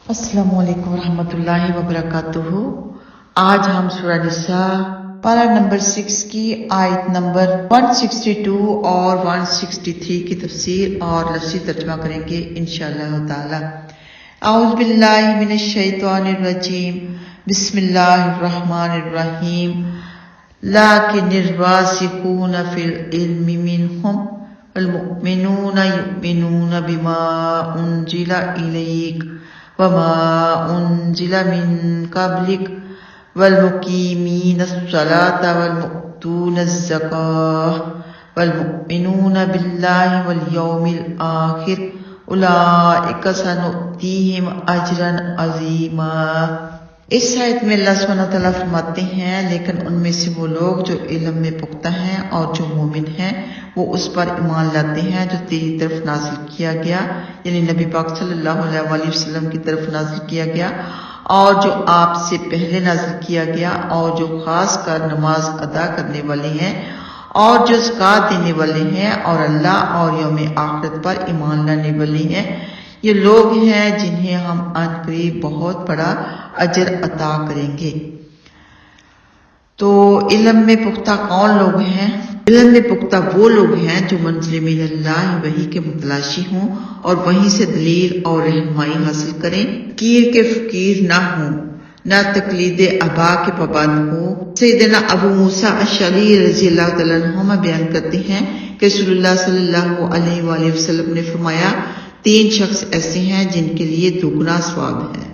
अस्सलामु अलैकुम रहमतुल्लाहि व बरकातुहू। आज हम सूरह निसा पारा नंबर 6 की आयत नंबर 162 और 163 की तफसीर और लफ्ज़ी तर्जुमा करेंगे इंशाअल्लाह ताला। औज़ु बिल्लाहि मिनश शैतानिर रजीम, बिस्मिल्लाहिर रहमानिर रहीम। लाकिनिर वासिखूना फिल इल्मि मिनहुम वल मुमिनूना युमिनूना बिमा उनजिला इलैक वमा उनजिला मिन क़ब्लिक वल मुकीमीनस सलाता वल मुअतूनज़ ज़काह वल मुमिनूना बिल्लाहि वल यौमिल आखिर उलाइका सनुअतीहिम अजरन अज़ीमा। इस आयत में अल्लाह सुब्हानहू व तआला फरमाते हैं, लेकिन उनमें से वो लोग जो इल्म में पुख्ता हैं और जो मोमिन हैं वो उस पर ईमान लाते हैं जो तेरी तरफ नाजिल किया गया, यानी नबी पाक सल्लल्लाहु अलैहि वसल्लम की तरफ नाजिल किया गया, और जो आपसे पहले नाजिल किया गया, और जो खास कर नमाज अदा करने वाले हैं और जो ज़कात देने वाले हैं और अल्लाह और यौम आखिरत पर ईमान लाने वाले हैं। ये लोग हैं जिन्हें हम अनकरीब बहुत बड़ा अजर अता करेंगे। तो इल्म में पुख्ता कौन लोग हैं? इल्म में पुख्ता वो लोग हैं जो मंज़िल मिनल्लाह वही के मुतलाशी हों और वहीं से दलील और रहनुमाई हासिल करें, कीर के फकीर ना हों, ना तकलीद अबा के पाबंद हो। सैयदना अबू मूसा अशअरी रज़ियल्लाहु तआला अन्हु बयान करते हैं कि रसूलुल्लाह सल्लल्लाहु अलैहि वसल्लम ने फरमाया, 3 शख्स ऐसे हैं जिनके लिए दुगना सवाब है।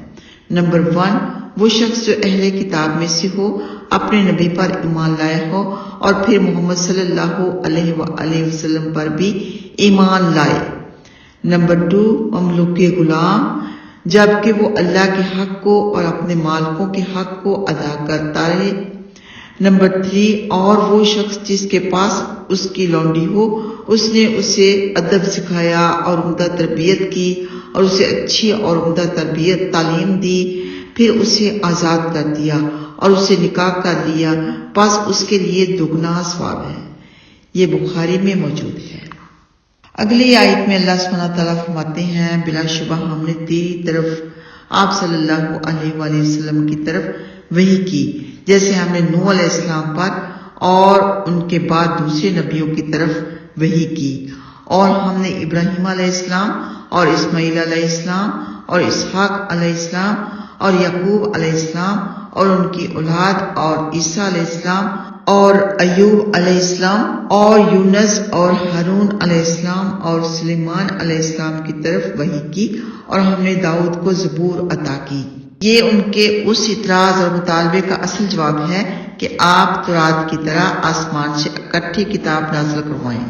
नंबर 1, वो शख्स जो अहले किताब में से हो, अपने नबी पर ईमान लाया हो और फिर मोहम्मद सल्लल्लाहु अलैहि वसल्लम पर भी ईमान लाए। नंबर 2, ममलूके गुलाम, जबकि वो अल्लाह के हक को और अपने मालिकों के हक को अदा करता रहे। नंबर 3, और वो शख्स जिसके पास उसकी लौंडी हो, उसने उसे अदब सिखाया और उम्दा तरबियत की और उसे अच्छी और उम्दा तरबियत तालीम दी, फिर उसे आज़ाद कर दिया और उसे निकाह कर लिया, बस उसके लिए दुगना सवाब है। ये बुखारी में मौजूद है। अगली आयत में अल्लाह सुब्हानहू व तआला फरमाते हैं, बिलाशुबा हमने तेरी तरफ आप सल्लल्लाहु अलैहि वसल्लम की तरफ वही की, जैसे हमने नूह अलैहिस्सलाम पर और उनके बाद दूसरे नबियों की तरफ वही की, और हमने इब्राहीम अलैहिस्सलाम और इस्माईल अलैहिस्सलाम और इसहाक अलैहिस्सलाम और याकूब अलैहिस्सलाम और उनकी औलाद और ईसा अलैहिस्सलाम और अय्यूब अलैहिस्सलाम और यूनुस और हारून अलैहिस्सलाम और सुलेमान अलैहिस्सलाम की तरफ वही की, और हमने दाऊद को ज़बूर अता की। ये उनके उस इतराज और मुतालबे का असल जवाब है कि आप तौरात की तरह आसमान से इकट्ठी किताब नाज़िल करवाएं।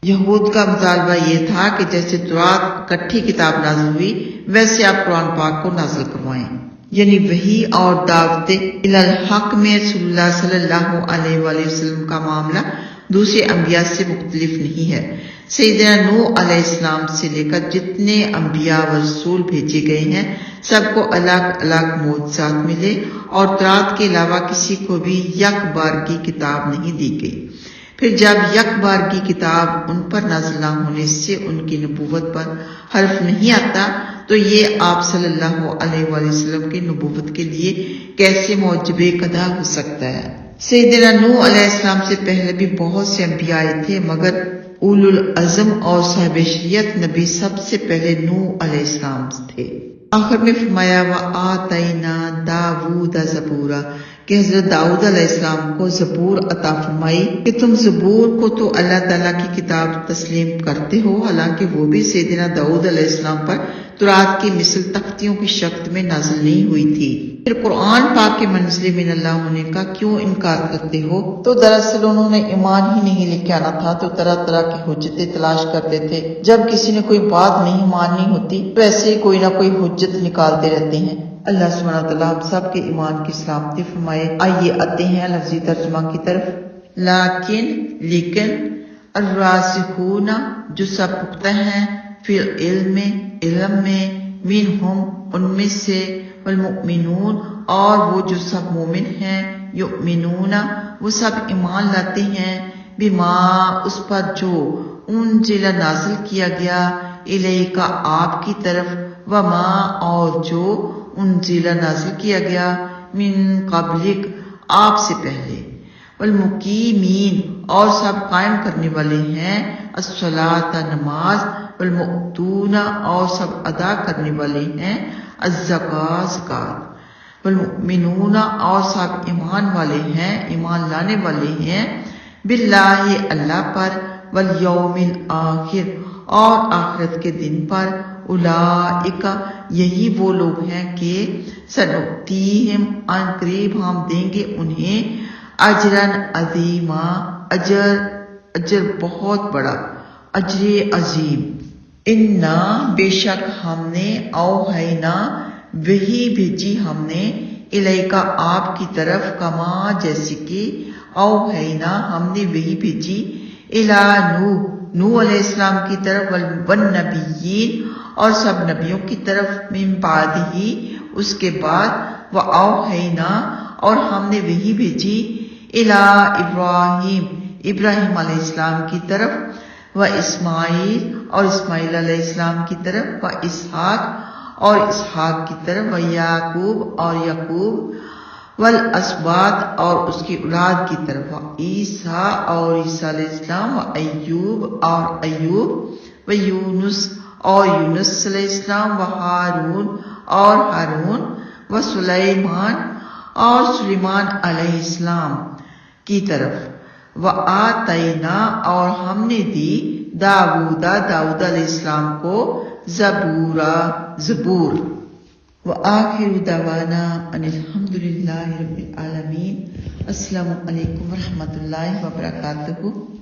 यहूद का मुतालबा ये था कि जैसे तौरात इकट्ठी किताब नाज़िल हुई, वैसे आप कुरान पाक को नाज़िल करवाएं। यानी वही और दावते इलल हक में रसूलुल्लाह सल्लल्लाहु अलैहि वसल्लम का मामला दूसरे अंबिया से मुख्तलिफ नहीं है। सैयदना नूह अलैहिस्सलाम से लेकर जितने अंबिया व रसूल भेजे गए हैं, सबको अलग अलग मोअज़्ज़ात मिले और तौरात के अलावा किसी को भी यक बार की किताब नहीं दी गई। फिर जब यक बार की किताब उन पर नाज़िल न होने से उनकी नबूवत पर हर्फ नहीं आता, तो ये आप सल्लल्लाहु अलैहि वसल्लम की नबूवत के लिए कैसे मौजबे कदा हो सकता है? सैयदना नूह अलैहिस्सलाम से पहले भी बहुत से अंबिया आए थे, मगर उलुल अज़म और साहिब शरीयत नबी सबसे पहले नूह अलैहिस्सलाम थे। आखिर में फरमाया, व आतैना दाऊद ज़बूरा, कि हजरत दाऊद अलैहिस्सलाम को ज़बूर अता फरमाई कि तुम ज़बूर को तो अल्लाह ताला की किताब तस्लीम करते हो, हालांकि वो भी सैयदना दाऊद अलैहिस्सलाम पर तौरात की मिसल तख्तियों की शक्ल में नाज़िल नहीं हुई थी। फिर कुरान पाक के मंज़िल मिनल्लाह होने का क्यों इनकार करते हो? तो दरअसल उन्होंने ईमान ही नहीं लेके आना था, तो तरह तरह की हुज्जतें तलाश करते थे। जब किसी ने कोई बात नहीं माननी होती तो ऐसे ही कोई ना कोई हुज्जत निकालते रहते हैं। अल्लाह सुब्हानहू व तआला हम सब के ईमान की सलामती फरमाए। आइए आते हैं लफ्ज़ी तर्जुमा की तरफ। लेकिन अर्रासिखूना, जो सब पुख्ता हैं, फिल इल्म में, मिनहुम, उनमें से, वल मुमिनून, और वो जो सब मोमिन हैं, युमिनूना, वो सब ईमान लाते हैं, बिमा, उस पर जो انزل نازل کیا گیا الیکا آپ کی طرف، وما اور جو انزل نازل کیا گیا من قبلک آپ سے پہلے، والمقیمین اور سب قائم کرنے والے ہیں الصلاۃ نماز، والمؤتون اور سب ادا کرنے والے ہیں الزکاۃ زکات، والمؤمنون اور سب ایمان والے ہیں ایمان لانے والے ہیں باللہ اللہ پر، والیوم الآخر اور آخرت کے دن پر، اولئک یہی وہ لوگ ہیں کہ سنؤتیہم ان قریب ہم دیں گے انہیں اجرن عظیما اجر بہت بڑا، اجر عظیم۔ انا بے شک ہم نے اوحینا وحی بھیجی ہم نے الیکا آپ کی طرف کما جیسے کہ اوحینا ہم نے وحی بھیجی الی نوح علیہ السلام کی طرف والنبیین اور سب نبیوں کی طرف من بعد ہی اس کے بعد، واوحینا اور ہم نے وحی بھیجی الی ابراہیم ابراہیم علیہ السلام کی طرف، و اسماعیل اور اسماعیل علیہ السلام کی طرف، و اسحاق اور اسحاق کی طرف، و یعقوب اور یعقوب، والاسباط اور اس کی اولاد کی طرف، و عیسیٰ اور عیسیٰ علیہ السلام، و ایوب اور ایوب، و یونس اور یونس علیہ السلام، و ہارون اور ہارون، و سلیمان اور سلیمان علیہ السلام کی طرف، و آتینا اور ہم نے دی داؤد علیہ السلام کو زبور۔ وآخر دعوانا ان الحمد للہ رب العالمین۔ السلام علیکم ورحمۃ اللہ وبرکاتہ۔